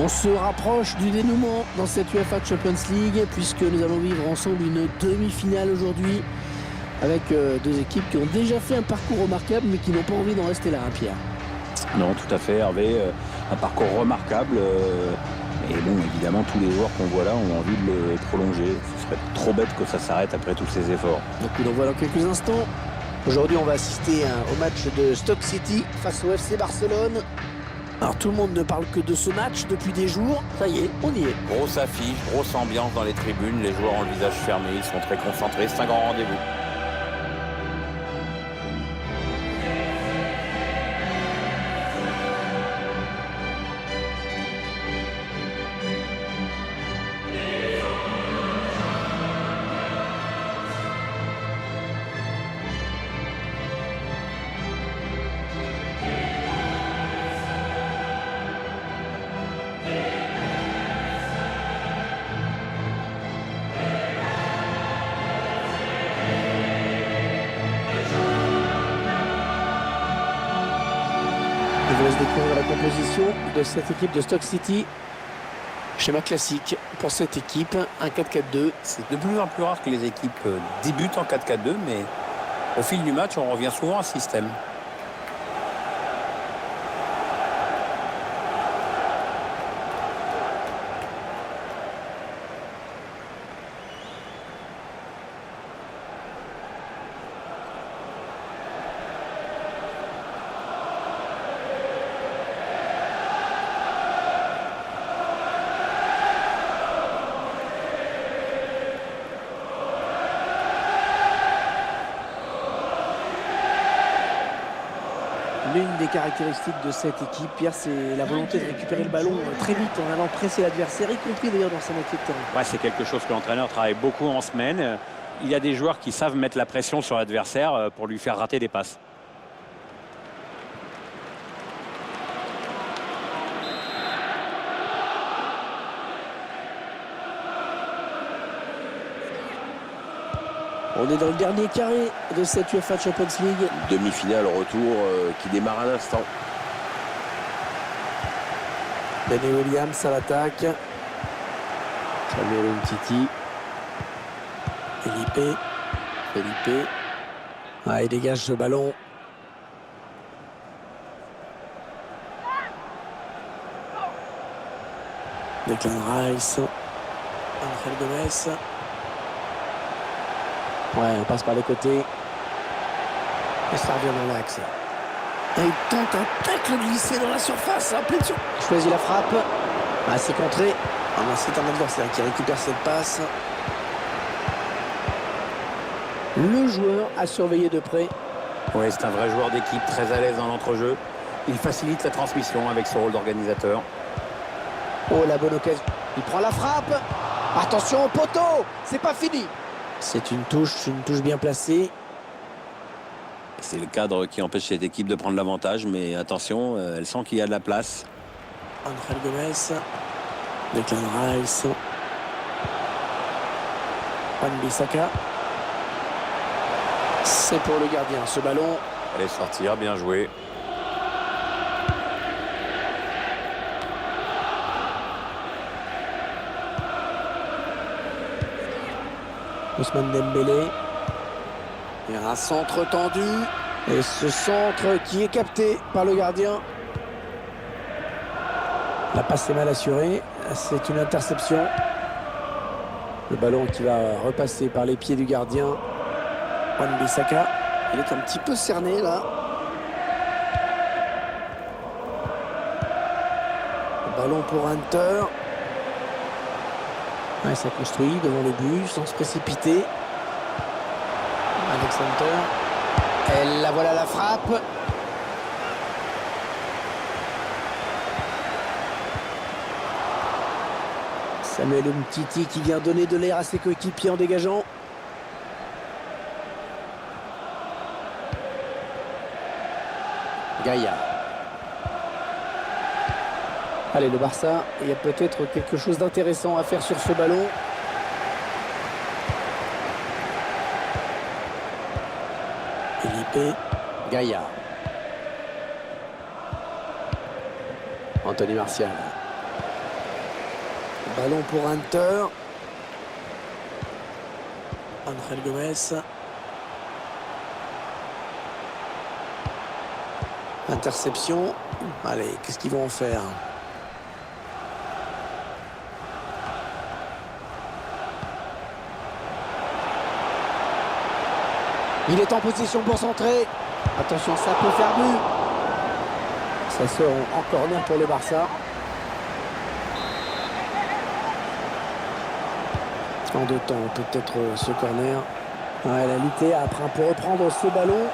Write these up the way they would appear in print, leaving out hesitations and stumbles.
On se rapproche du dénouement dans cette UEFA Champions League puisque nous allons vivre ensemble une demi-finale aujourd'hui avec deux équipes qui ont déjà fait un parcours remarquable mais qui n'ont pas envie d'en rester là, hein, Pierre. Non, tout à fait, Hervé. Un parcours remarquable. Et bon, évidemment, tous les joueurs qu'on voit là ont envie de le prolonger. Ce serait trop bête que ça s'arrête après tous ces efforts. Donc on en voit dans quelques instants. Aujourd'hui, on va assister au match de Stoke City face au FC Barcelone. Alors tout le monde ne parle que de ce match depuis des jours. Ça y est, on y est. Grosse affiche, grosse ambiance dans les tribunes. Les joueurs ont le visage fermé, ils sont très concentrés. C'est un grand rendez-vous. Je vous laisse découvrir la composition de cette équipe de Stoke City. Schéma classique pour cette équipe, un 4-4-2. C'est de plus en plus rare que les équipes débutent en 4-4-2, mais au fil du match, on revient souvent à ce système. L'une des caractéristiques de cette équipe, Pierre, c'est la volonté de récupérer le ballon très vite en allant presser l'adversaire, y compris d'ailleurs dans sa moitié de terrain. Ouais, c'est quelque chose que l'entraîneur travaille beaucoup en semaine. Il y a des joueurs qui savent mettre la pression sur l'adversaire pour lui faire rater des passes. On est dans le dernier carré de cette UEFA Champions League. Demi-finale retour qui démarre à l'instant. Ben Williams à l'attaque. Samuel Umtiti. Felipe. Ah, il dégage ce ballon. Declan Rice. Angel Gomez. Ouais, on passe par les côtés. Et ça revient dans l'axe. Et il tente un tacle glissé dans la surface. En pleine surface. Il choisit la frappe. Ah, c'est contré. Ah, non, c'est un adversaire qui récupère cette passe. Le joueur a surveillé de près. Oui, c'est un vrai joueur d'équipe, très à l'aise dans l'entrejeu. Il facilite la transmission avec ce rôle d'organisateur. Oh, la bonne occasion. Il prend la frappe. Attention au poteau. C'est pas fini. C'est une touche bien placée. C'est le cadre qui empêche cette équipe de prendre l'avantage, mais attention, elle sent qu'il y a de la place. Angel Gomez. Declan Rice. Wan-Bissaka. C'est pour le gardien, ce ballon. Allez sortir, bien joué. Ousmane Dembélé. Il y a un centre tendu. Et ce centre qui est capté par le gardien. La passe est mal assurée. C'est une interception. Le ballon qui va repasser par les pieds du gardien. Wan-Bissaka. Il est un petit peu cerné là. Le ballon pour Hunter. Ouais, ça construit devant le but sans se précipiter. Alex Hunter. Et la voilà la frappe. Samuel Umtiti qui vient donner de l'air à ses coéquipiers en dégageant. Gaïa. Allez, le Barça, il y a peut-être quelque chose d'intéressant à faire sur ce ballon. Felipe. Gaïa. Anthony Martial. Ballon pour Hunter. Angel Gomez. Interception. Allez, qu'est-ce qu'ils vont en faire? Il est en position pour centrer. Attention, ça peut faire but. Ça sort en corner pour le Barça. En deux temps, peut-être ce corner. Ouais, elle a lutté après pour reprendre ce ballon.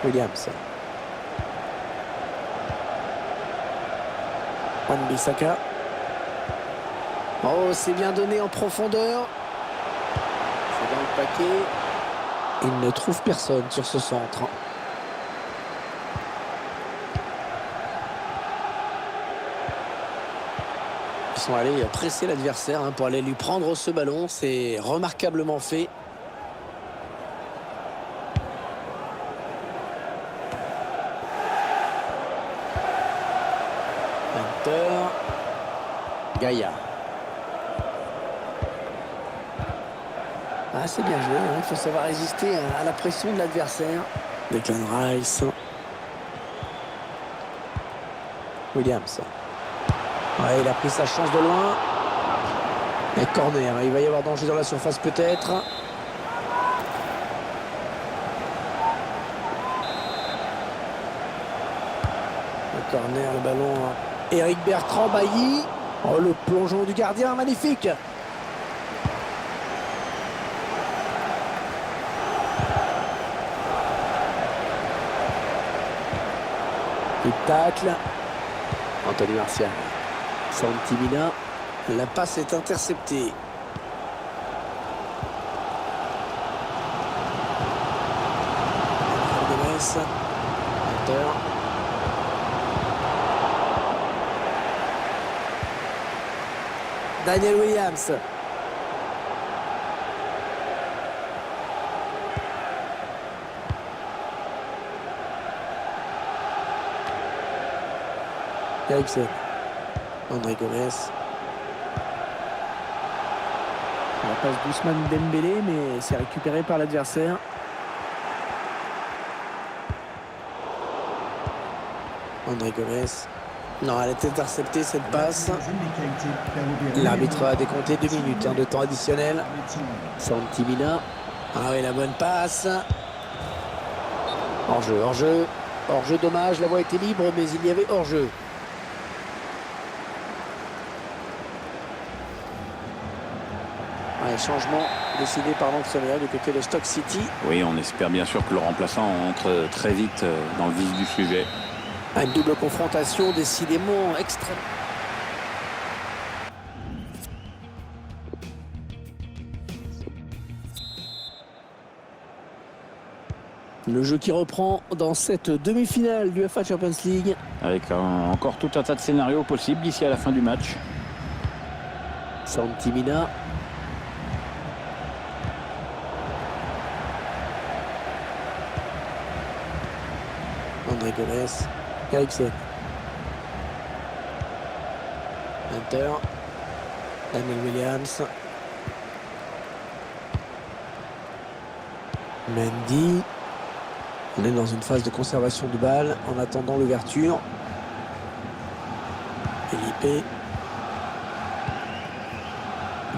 Williams. Wan-Bissaka. Oh, c'est bien donné en profondeur. C'est dans le paquet. Il ne trouve personne sur ce centre. Ils sont allés presser l'adversaire pour aller lui prendre ce ballon. C'est remarquablement fait. Hunter. Gaïa. Ah, c'est bien joué, il faut savoir résister à la pression de l'adversaire. Declan Rice. Williams. Ouais, il a pris sa chance de loin. Et corner, il va y avoir danger dans la surface peut-être. Le corner, le ballon. Eric Bertrand, Bailly. Oh, le plongeon du gardien, magnifique. Il tacle. Anthony Martial. Santi Mina. La passe est interceptée. Gomez. Hunter. Daniel Williams. Ericsson. André Gomez. La passe d'Ousmane Dembélé, mais c'est récupéré par l'adversaire. André Gomez. Non, elle est interceptée cette passe. L'arbitre a décompté 2 minutes de temps additionnel. Santi Mina. Ah oui, la bonne passe. Hors-jeu, hors-jeu. Hors-jeu, dommage, la voie était libre, mais il y avait hors-jeu. Changement décidé par l'entraîneur du côté de Stoke City. Oui, on espère bien sûr que le remplaçant entre très vite dans le vif du sujet. Une double confrontation décidément extrême. Le jeu qui reprend dans cette demi-finale du UEFA Champions League. Avec encore tout un tas de scénarios possibles d'ici à la fin du match. Santi Mina. André Gomez. Ericsson. Hunter. Daniel Williams. Mendy. On est dans une phase de conservation de balle en attendant l'ouverture. Felipe.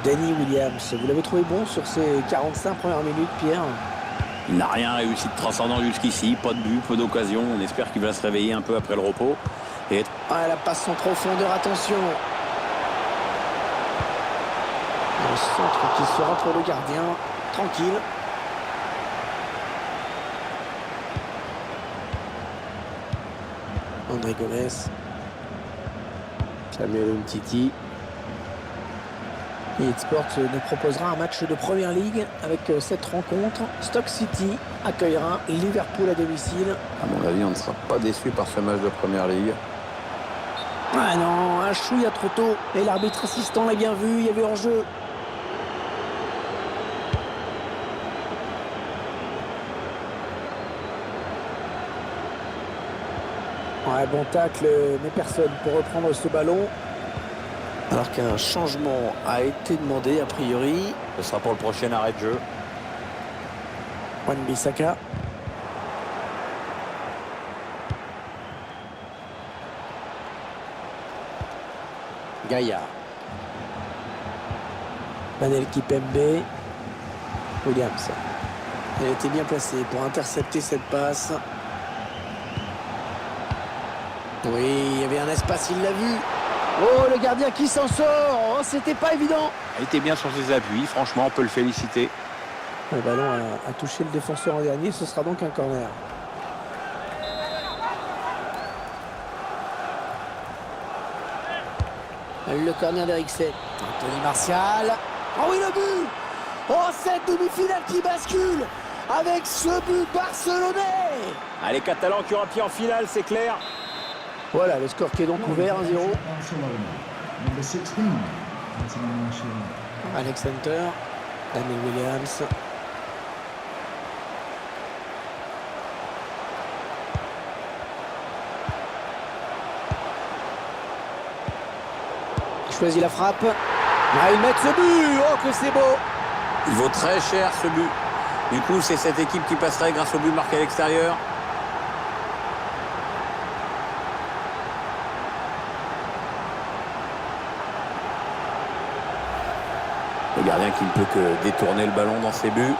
Danny Williams. Vous l'avez trouvé bon sur ces 45 premières minutes, Pierre? Il n'a rien réussi de transcendant jusqu'ici. Pas de but, peu d'occasion. On espère qu'il va se réveiller un peu après le repos. Et... Ah, la passe en profondeur, attention. Le centre qui sera pour le gardien. Tranquille. André Gomez. Samuel Umtiti. Et Sport nous proposera un match de Première Ligue avec cette rencontre. Stoke City accueillera Liverpool à domicile. À mon avis, on ne sera pas déçu par ce match de Première Ligue. Ah non, un chouïa trop tôt. Et l'arbitre assistant l'a bien vu, il y avait hors-jeu. Ouais, bon tacle, mais personne pour reprendre ce ballon. Alors qu'un changement a été demandé, a priori. Ce sera pour le prochain arrêt de jeu. Wan-Bissaka. Gaïa. Manel Kipembe. Williams. Elle était bien placée pour intercepter cette passe. Oui, il y avait un espace, il l'a vu. Oh, le gardien qui s'en sort. Oh, c'était pas évident. Il était bien sur ses appuis, franchement, on peut le féliciter. Le ballon a touché le défenseur en dernier, ce sera donc un corner. Le corner d'Eriksen. Anthony Martial. Oh oui, le but. Oh, cette demi-finale qui bascule avec ce but barcelonais. Ah, les Catalans qui ont un pied en finale, c'est clair. Voilà, le score qui est donc ouvert, 1-0. Alex Hunter, Daniel Williams. Il choisit la frappe. Ah, ils mettent ce but. Oh, que c'est beau. Il vaut très cher ce but. Du coup, c'est cette équipe qui passerait grâce au but marqué à l'extérieur. Le gardien qui ne peut que détourner le ballon dans ses buts.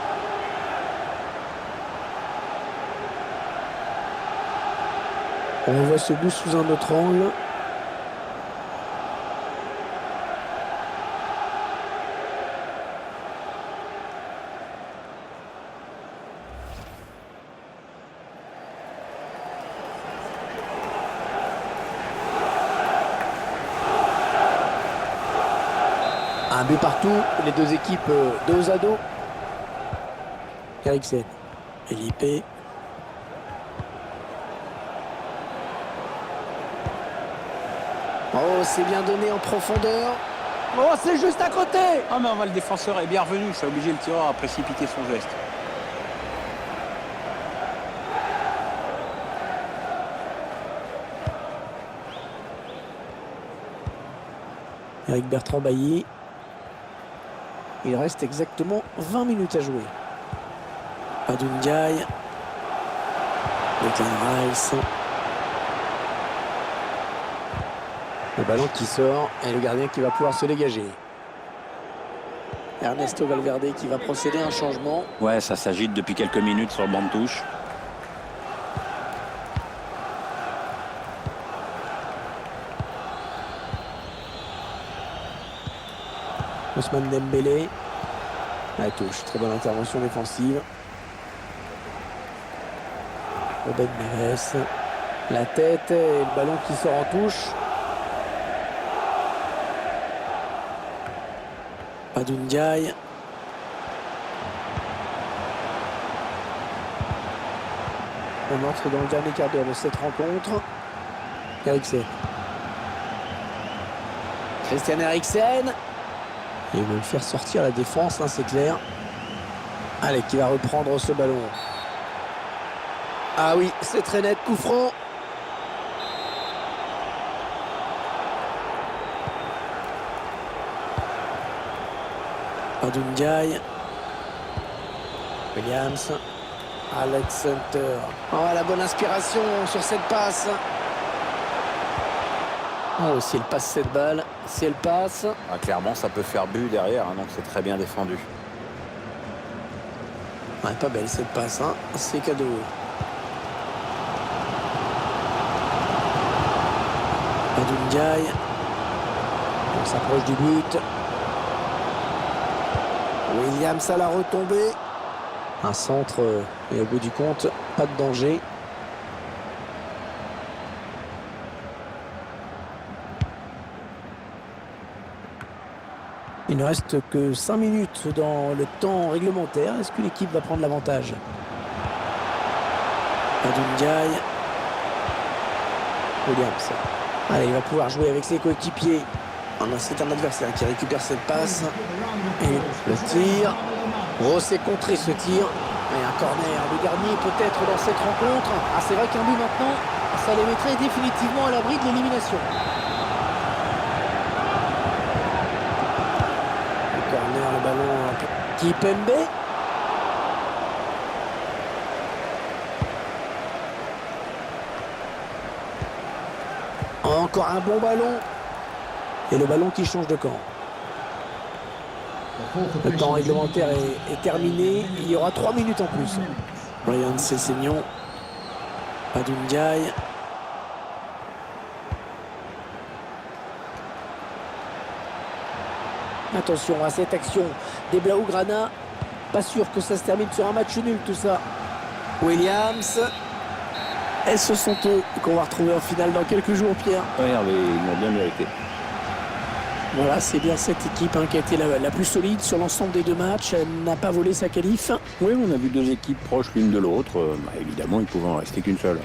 On voit ce but sous un autre angle. Un but partout, les deux équipes dos à dos. Eriksen, Felipe. Oh, c'est bien donné en profondeur. Oh, c'est juste à côté. Ah mais le défenseur est bien revenu, ça a obligé le tireur à précipiter son geste. Eric Bertrand Bailly. Il reste exactement 20 minutes à jouer. Adundiaï. Declan Rice. Le ballon qui sort et le gardien qui va pouvoir se dégager. Ernesto Valverde qui va procéder à un changement. Ouais, ça s'agite depuis quelques minutes sur le banc de touche. Ousmane Dembélé. La touche, très bonne intervention défensive. Ruben Neves. La tête et le ballon qui sort en touche. Adundiaï. On entre dans le dernier quart d'heure de cette rencontre. Eriksen. Christian Eriksen. Ils veulent faire sortir la défense, hein, c'est clair. Allez, qui va reprendre ce ballon. Ah oui, c'est très net, coup franc. Adundiaï. Williams. Alex Hunter. Oh, la bonne inspiration sur cette passe. Oh, si elle passe cette balle, si elle passe. Ah, clairement, ça peut faire but derrière, hein, donc c'est très bien défendu. Ouais, pas belle cette passe, hein. C'est cadeau. Adundiaï. On s'approche du but. Williams à la retombée. Un centre et au bout du compte, pas de danger. Il ne reste que 5 minutes dans le temps réglementaire. Est-ce que l'équipe va prendre l'avantage? Adundiaï. Williams. Allez, il va pouvoir jouer avec ses coéquipiers. C'est un adversaire qui récupère cette passe. Et le tir. Oh, c'est contré ce tir. Et un corner. Le dernier peut-être dans cette rencontre. Ah, c'est vrai qu'un but maintenant, ça les mettrait définitivement à l'abri de l'élimination. Le corner, le ballon un peu. Kipembe. Encore un bon ballon. Et le ballon qui change de camp. Le temps réglementaire est terminé. Il y aura 3 minutes en plus. Ryan Sessegnon. Badou Ndiaye. Attention à cette action des Blaugrana. Pas sûr que ça se termine sur un match nul tout ça. Williams. Et ce sont eux qu'on va retrouver en finale dans quelques jours, Pierre. Oui, Hervé, ils l'ont bien mérité. Voilà, c'est bien cette équipe qui a été la plus solide sur l'ensemble des 2 matchs. Elle n'a pas volé sa qualif. Oui, on a vu 2 équipes proches l'une de l'autre. Évidemment, il pouvait en rester qu'une seule.